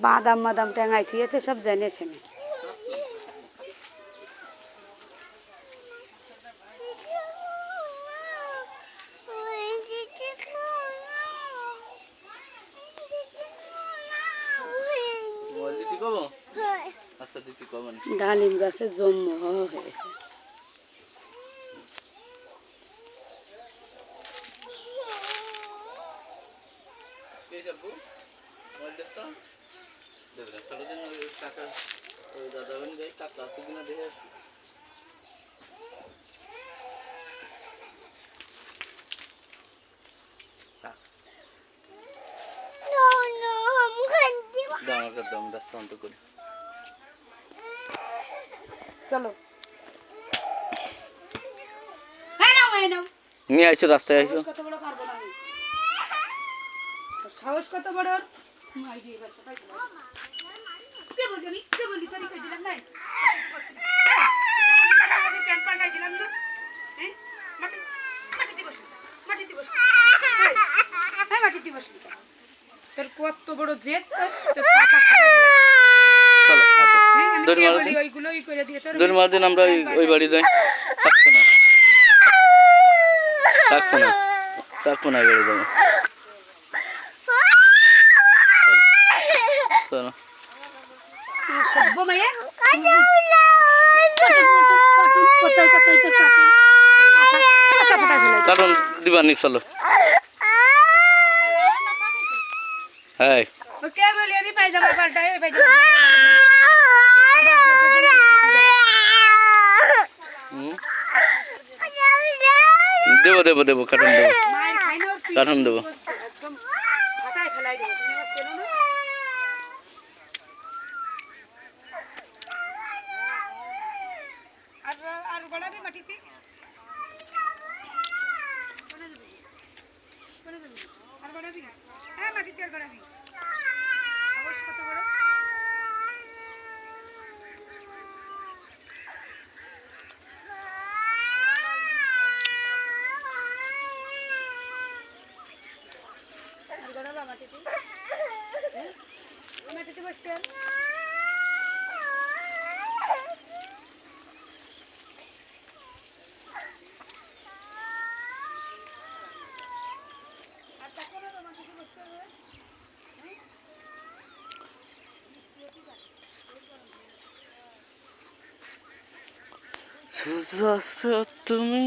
বাদাম মাদাম টেঙাই থিয়েছে সব জেনেছে না। ডালিম গাছে জন্ম হয়েছে। চলো নিয়ে আইসো, রাস্তায় আইসো। কত বড় পারবো না আমি, সাহস কত বড়। কে বলি আমি, কে বলি তোর কই দিলাম নাই, আমি প্যান্ট পাল্টাই দিলাম তো। হ্যাঁ মাটিতে বসবি, মাটিতে বসবি, হ্যাঁ মাটিতে বসবি। তোর কত বড় জেদ, তোর পাকা চলো দড়ি মার দিন, ওইগুলো ওই করে দিয়ে তোর দড়ি মার দিন, আমরা ওই বাড়ি যাই। থাকবো না, থাকবো না, থাকবো না, বেড়ে যাবো। চলো সভ্য মাইয়া কারণ দিবানি। চলো হ্যাঁ কে বলি আমি পায়জামা পাল্টাই, ওই পায়জামা দেবো দেবো দেবো, কার্টুন দেবো, মায়ের খাই না, কার্টুন দেবো। একদম ফাটায় ফেলাই দেবো। তুমি আমার চেনো না? আর গড়াবি মাটিতে, আর গড়াবি না, হ্যাঁ মাটিতে আর গড়াবি। অবশ্য কত বড় মাটিতে, মাটিতে বসতে তুমি